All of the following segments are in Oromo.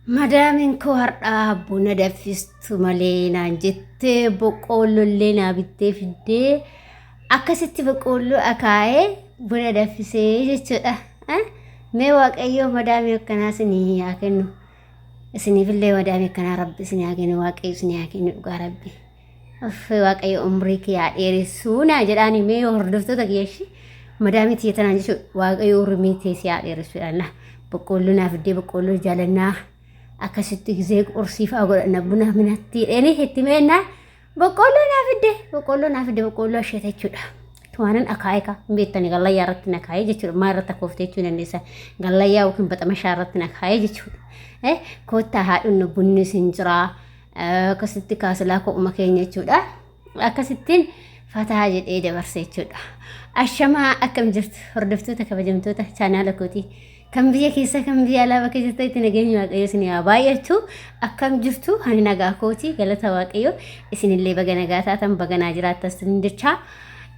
Madaamin koo har'aa buna danfistu malee naan jettee boqqoollollee naa bittee fiddee akkasitti boqqoolloo akaa'ee buna danfisee jechuudha. Mee waaqayyoo madaamii akkanaa isinii haa kennu. Isiniifillee madaamii akkanaa rabbi isinii haa kennu, waaqayyo isinii haa kennu dhugaa rabbi. Waaqayyo umrii kee haa dheeressuu naa jedhaanii mee hordoftoota kiyyashi madaamii tiyya tanaan jechuudha. Waaqayyo umrii teessee haa dheeressuudhaan boqqoolloo naa fiddee boqqoolloo jaalannaa. Akkasitti gisee qorsiifaa godhanna buna minatti dheeni itti meenna boqqoolloo naa fidde boqqoolloo asheeta jechuudha. Tuwaanan akaa'ee ka beektani gallayyaa irratti nakaa'ee jechuudha. Maa irratti akkooftee jechuu dandeessa gallayyaa yookiin baxamashaa irratti nakaa'ee jechuudha. Koottaa haadhuun bunni isin jiraa akkasitti kaasilaa ko'uma keenya jechuudha. Akkasittiin fataa jedhee dabarse jechuudha. Ashamaa akkam jirtu hordoftoota kabajamtoota chaanaala kootii. Kan biyya keessa kan biyya alaa bakka jirtu itti nageenya waaqayyo isin haa baay'atu akkam jirtu ani nagaa kooti galata waaqayyo isinillee baga nagaa taatan baga naa jiraattas jecha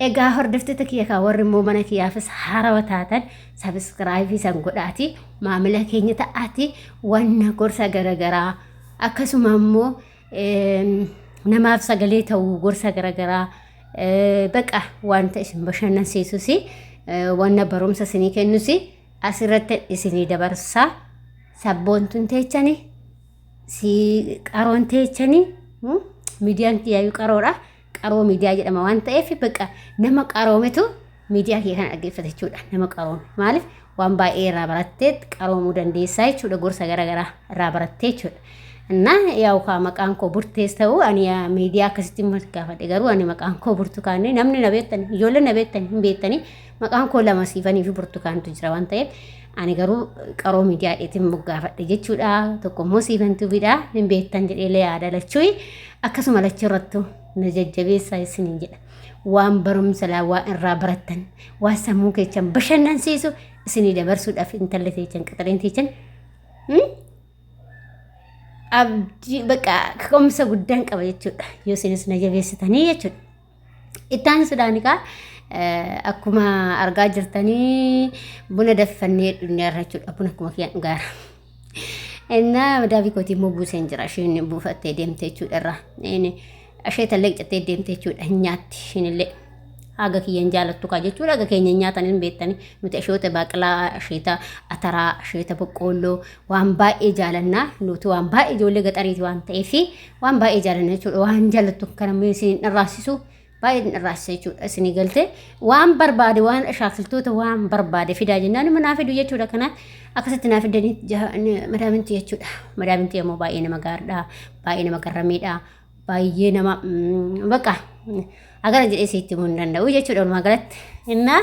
egaa hordoftoota kiyya kan warri immoo mana kiyyaafis haarawaa taatan sabiskiraaybii san godhaati maamila keenya ta'aati wanna gorsa garagaraa akkasuma immoo namaaf sagalee ta'uu gorsa garagaraa baqa wanta isin bashannansiisusi wanna barumsa isinii kennusi asirratti isinii dabarsaa sabboontun teechanii si qaroon teechanii miidiyaan kiyyaayuu qaroodha qaroo miidiyaa jedhama waan ta'eef baqa nama qaroometu miidiyaa kee kana dhaggeeffata jechuudha nama qaroome maaliif waan baay'ee irraa barattee qaroomuu dandeessaa jechuudha gorsa garaagaraa irraa barattee jechuudha. እና ያው ከመቃን ኮ ቡርቴስ ተው አኒ ሚዲያ ከስቲ መስጋፈደ ገሩ አኒ መቃን ኮ ብርቱካን ነምኒ ነቤተን ይጆለ ነቤተን ቤተኒ መቃን ኮ ለማሲፈኒ ፊ ብርቱካን ትጅራ ዋንተ አኒ ገሩ ቀሮ ሚዲያ ኤቲም ሙጋፈደ ጀቹዳ ተቆሞ ሲፈንቱ ቢዳ ቤተን ጀሌ ያዳለቹይ አከሱማ ለችረቱ ነጀጀቤ ሳይስን እንጀ ዋን በሩም ሰላዋ እራ በረተን ዋሰሙ ከቸን በሸነን ሲሱ እስኒ ደበርሱ ዳፍ ኢንተለቴቸን ቅጥሬንቴቸን abdi baka komsa guddan qaba jechuudha yoo isinis na jabeessitanii jechuudha ittaan sudaanikaa akkuma argaa jirtanii buna daffannee dhunyaarra jechuudha buna akkuma kiyaan gaara enna madaabii kootii immoo buuseen jira isheen buufattee deemte jechuudha irraa asheeta leeqxattee deemte jechuudha nyaatti isheenillee haga kiyyan jaalattu kaa jechuudha haga keenya nyaataniin beektanii nuti asheeta baaqilaa asheeta ataraa asheeta boqqoolloo waan baay'ee jaalannaa nuti waan baay'ee ijoollee gaxariiti waan ta'eef waan baay'ee jaalanna jechuudha waan jaalattu kana mee isin dharraasisu baay'ee dharraasisa jechuudha isinii galte waan barbaade waan shaakiltoota waan barbaade fidaa jennaan manaa fidu jechuudha kana akkasitti naa fidanii madaaminti jechuudha madaaminti immoo baay'ee nama gaariidha baay'ee nama garrameedha baay'ee nama baqa agar jedhee sitti mun danda'u jechuudha walumaa galatti inna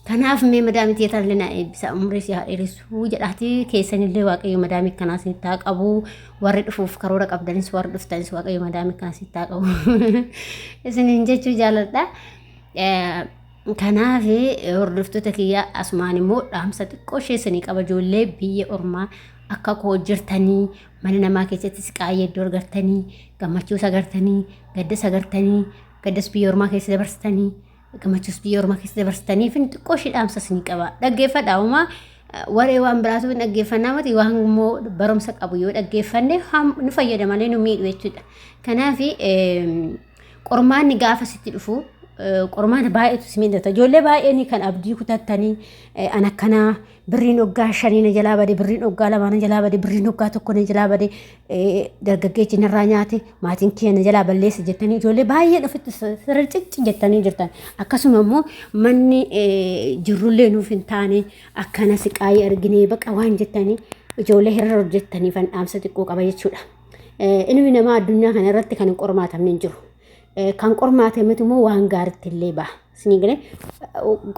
kanaaf mee madaamiti yetalina bisa umrii si haadheerisuu jedhaati keessanillee waaqayyo madaamii kanaa sitti haa qabu warri dhufuuf karoora qabdanis warri dhuftanis waaqayyo madaamii kanaa sitti haa qabu isiniin jechuu jaaladha kanaaf hordoftoota kiyya asumaan immoo dhaamsa xiqqoo ishinii qaba ijoollee biyya ormaa akka koo jirtanii mana namaa keessatti siqaayee iddoo argartanii gammachuu sagartanii gadda sagartanii gaddas biyya ormaa keessa dabarsitanii gammachuus biyya ormaa keessa dabarsitanii fin xiqqoo ishii dhaamsa isinii qaba dhaggeeffadha uumaa waree waan biraatu dhaggeeffannaa miti waan immoo barumsa qabu yoo dhaggeeffanne nu fayyada malee nu miidhu jechuudha kanaaf qormaanni gaafa sitti dhufu qormaata baay'eetu si miidhata ijoollee baay'een kan abdii kutattanii an akkanaa birriin hoggaa 5 na jalaa bade birriin hoggaa 2 na jalaa bade birriin hoggaa 1 na jalaa bade dargaggeechi narraa nyaate maatiin kiyya na jalaa balleessa jettanii ijoollee baay'ee dhufitti sirriitti jettanii jirtan akkasuma immoo manni jirrullee nuuf hin taane akkana siqaayee arginee baqa waan jettanii ijoollee hirra hojjettanii fan dhaamsa xiqqoo qaba jechuudha inni nama addunyaa kana irratti kan hin qormaatamne hin jiru kan qormaate mitumoo waan gaariitti illee ba'a sinigale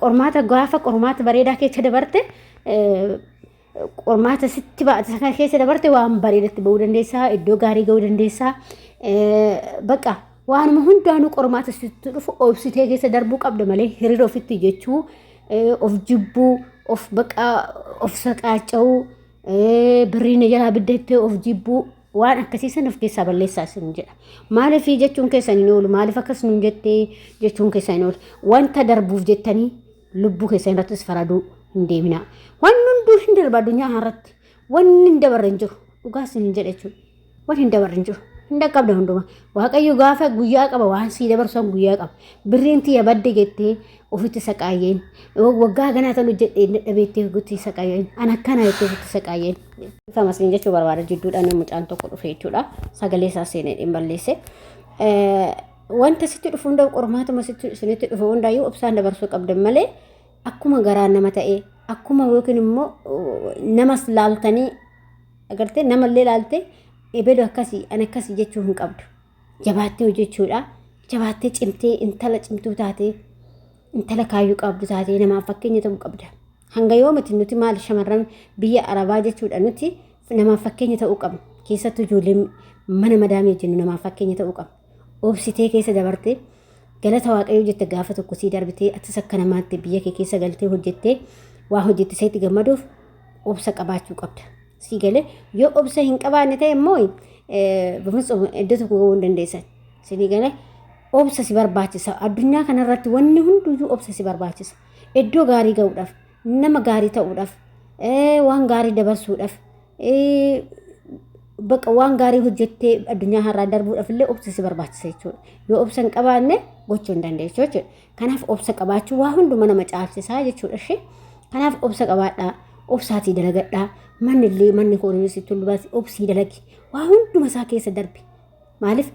qormaata gaafa qormaata bareedaa keessa dabarte qormaata sitti baate saka keessa dabarte waan bareedatti ba'uu dandeessaa iddoo gaarii ga'uu dandeessaa baqa waanuma hundaanuu qormaata sitti dhufu obsitee keessa darbuu qabda malee hiriira ofitti jechuu of jibbuu of baqa of saqaaca'uu birriin jalaa biddeettee of jibbuu waan akkasiisan of keessaa balleessaa isin jedha maaliif jechuun keessan hin oolu maaliif akkas nuun jettee jechuun keessan hin oolu wanta darbuuf jettanii lubbuu keessan irrattis faraduu hin deemina waan hunduu hin darba addunyaa irratti wanni hin dabarre hin jiru dhugaa isin jedha jechuudha. Waan hin dabarrin jiru. Hin dhaqqabda hundumaa. Waaqayyo gaafa guyyaa qaba waan sii dabarsan guyyaa qaba. Birriin tiyya badde jettee ofitti saqaayyeen. Waggaa ganaa tan hojjedhee dhabeettee ofitti saqaayyeen. An akkana jettee ofitti saqaayyeen. Famasliin jechuu barbaada jidduudhaan mucaan tokko dhufe jechuudha. Sagalee isaa seenee dhimballeesse. Wanta sitti dhufu hundaa qormaatuma sinitti dhufu hundaayyuu obsaan dabarsuu qabdan malee akkuma garaan nama ta'ee akkuma yookiin immoo namas laaltanii agartee namallee laaltee ebeeloo akkasii an akkasii jechuu hin qabdu. Jabaattee hojjechuudha. Jabaattee cimtee intala cimtuu taatee intala kaayyuu qabdu taatee namaaf fakkeenya ta'uu qabda. Hanga yoomiti nuti maal shamarran biyya Arabaa jechuudha nuti namaaf fakkeenya ta'uu qabna. Keessattuu ijoolleen mana madaamee jennu namaaf fakkeenya ta'uu qabna. Obsitee keessa dabartee galata waaqayyoo jette gaafa tokko sii darbitee atis akka namaatti biyya kee keessa galtee hojjettee waa hojjette seetti gammaduuf obsa qabaachuu qabda. Sii galee yoo obsa hin qabaanne ta'e immoo bifuma iddoo tokko gahuu hin dandeessan. Sii galee obsa si barbaachisa. Addunyaa kanarratti wanni hunduyyuu obsa si barbaachisa. Iddoo gaarii gahuudhaaf, nama gaarii ta'uudhaaf, waan gaarii dabarsuudhaaf, bakka waan gaarii hojjettee addunyaa har'aa darbuudhaaf illee obsa si barbaachisa jechuudha. Yoo obsa hin qabaanne gochuu hin dandeessu jechuudha. Kanaaf obsa qabaachuu waa hunduma nama caalchisaa jechuudha. Kanaaf obsa qabaadhaa, obsaatii dalagadhaa. Manni koonii sitti ulbaati obsii dalagi. Waa hunduma isaa keessa darbi. Maaliif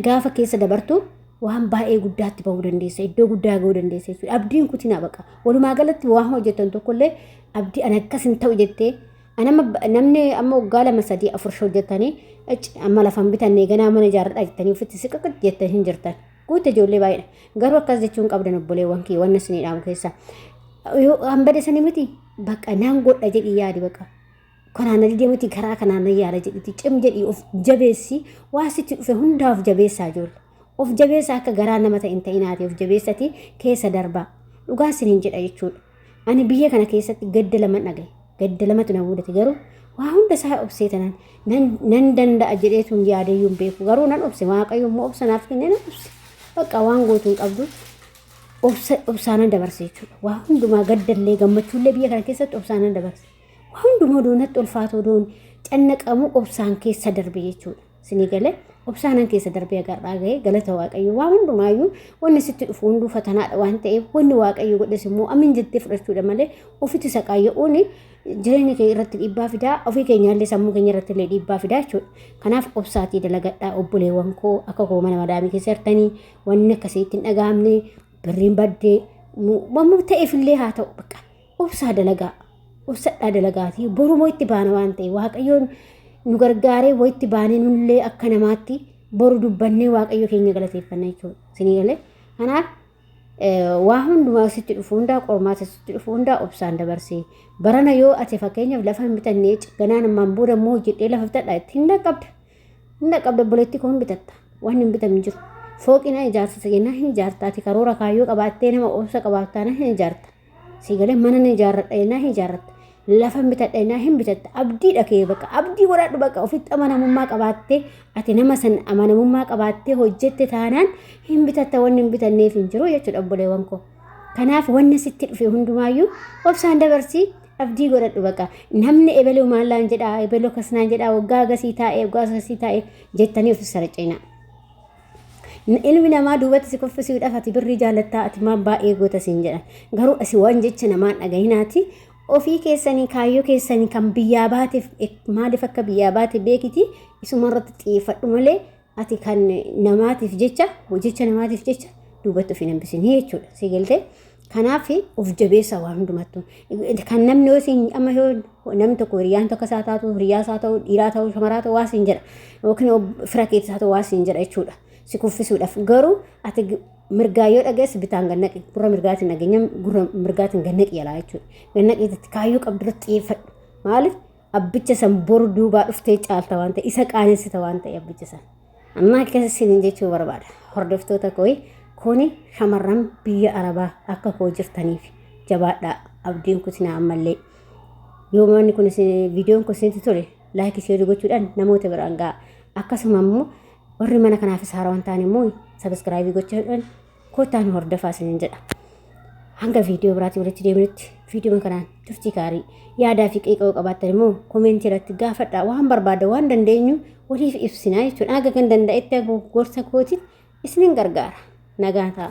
gaafa keessa dabartu waan baay'ee guddaatti bahuu dandeessa. Iddoo guddaa gahuu dandeessa jechuudha. Abdiin kutinaa baqa. Walumaa galatti waan hojjettan tokkollee abdii an akkas hin ta'u jettee namni amma waggaa 2-3-4 hojjettanii amma lafan bitannee ganaa mana ijaarradhaa jettanii ofitti siqaqat jettan hin jirtan. Guutte ijoollee baay'eedha. Garuu akkas jechuun qabdan obboleewwan kee wanna isinii dhaamu keessa. Yoo hambade sanii miti baqa naan godha jedhii yaadi baqa. Kanaan deemti karaa kanaan yaala jedhiti cim jedhii of jabeessi waa sitti dhufe hundaaf jabeessaa ijoollee. Of jabeessa akka garaa nama ta'in ta'inaati of jabeessati keessa darbaa. Dhugaa isiniin jedha jechuudha. Ani biyya kana keessatti gadda lama dhagaye. Gadda lamatu na mudate garuu waa hunda isaa obsee tanan nan danda'a jedheetuun yaadayyuun beeku garuu nan obse waaqayyo immoo obsanaaf kenne nan obse. Bakka waan gootuun qabdu obsaanan dabarse jechuudha. Waa hundumaa gaddallee gammachuullee biyya kana keessatti obsaanan dabarse. Waa hundumaa doonatti ulfaatoo doon cannaqamu obsaan keessa darbe jechuudha. Sinii galee obsaanan keessa darbee agarraa gahee galata waaqayyo waa hundumaayyuu wanni sitti dhufu hunduu fatanaadha waan ta'eef wanni waaqayyo godhes immoo amin jettee fudhachuudha malee ofitti saqaayya'uun jireenya kee irratti dhiibbaa fidaa ofii keenyaallee sammuu keenya irratti illee dhiibbaa fidaa jechuudha. Kanaaf obsaatii dalagadhaa obboleewwan koo akka koo mana madaamii keessa jirtanii wanni akkasii ittiin dhagaamne birriin baddee wamma ta'eefillee haa ta'u bakka obsaa dalagaa obsadhaa dalagaatii borumoo itti baana waan ta'e waaqayyoon nu gargaaree wayitti baanee nullee akka namaatti boru dubbannee waaqayyo keenya galateeffanna jechuudha. Sinii galee kanaaf waa hundumaa sitti dhufu hundaa qormaata sitti dhufu hundaa obsaan dabarsee barana yoo ati fakkeenyaaf lafa hin bitannee ganaan ammaan booda immoo hojjedhee lafa bitadhaa itti hin dhaqqabda boleetti koo hin bitatta waan hin bitamin jiru. Fooqina ijaarsa seenaa hin ijaartaati karoora kaayyoo qabaattee nama obsa qabaattaan hin ijaarta. Sii galee mana ni ijaarradha jennaa hin ijaarratta. Lafa bitadha jennaa hin bitatta. Abdii dhakee bakka abdii godhadhu bakka ofitti amanamummaa qabaattee ati nama san amanamummaa qabaattee hojjette taanaan hin bitatta wanni hin bitanneef hin jiru jechuudha obboleewwan koo. Kanaaf wanni sitti dhufe hundumaayyuu obsaan dabarsii abdii godhadhu bakka namni ebeluu maallaan jedhaa ebeluu kasnaan jedhaa waggaa agasii taa'ee jettanii ofii saraceenaa. Ilmi namaa duubatti si koffisuudhaaf ati birrii jaalattaa ati maan baay'ee goota siin jedhan garuu asi waan jecha namaan dhagahinaati ofii keessanii kaayyoo keessanii kan biyyaa baateef maaliif akka biyyaa baate beekiti isumarratti xiyyeeffadhu malee ati kan namaatiif jecha namaatiif jecha duubatti ofii hambisinii jechuudha si galtee kanaaf of jabeessa waan hundumattuu kan namni yoo siin amma yoo namni tokko hiriyaan tokko isaa taatu hiriyaa isaa ta'u dhiiraa ta'u shamaraa ta'u waa siin jedha yookiin fira keessaa ta'u waa siin jedha jechuudha. Si kuffisuudhaaf garuu ati mirgaa yoo dhageesse bitaan gannaqi gurra mirgaatiin nageenya gurra mirgaatiin gannaqi yaalaa jechuudha. Gannaqiitti kaayyoo qabdurratti xiyyeeffadhu. Maaliif abbicha san boru duubaa dhuftee caalta waan ta'e isa qaanessita waan ta'e abbicha san. Amma akkasii siin jechuu barbaada. Hordoftoota koo kuni shamarran biyya Arabaa akka koo jirtaniif jabaadhaa abdiin kutinaa ammallee. Yoo manni kun viidiyoon kun isinitti tole laayikii sheerii gochuudhaan namoota biraan ga'a. Akkasuma immoo warri mana kanaaf haaraa waan ta'an immoo sabiskiraayibii gochuudhaan kottaan hordofaa isiniin jedha. hanga viidiyoo biraatti walitti deebinutti viidiyoo kanaan turtii gaarii yaadaa fi qeeqoo qabaattan immoo koomentii irratti gaafadhaa waan barbaada waan dandeenyu waliif ibsinaa jechuudha. Aga kan danda'etti gorsa kootiin isinin gargaara. Nagaa ta'a.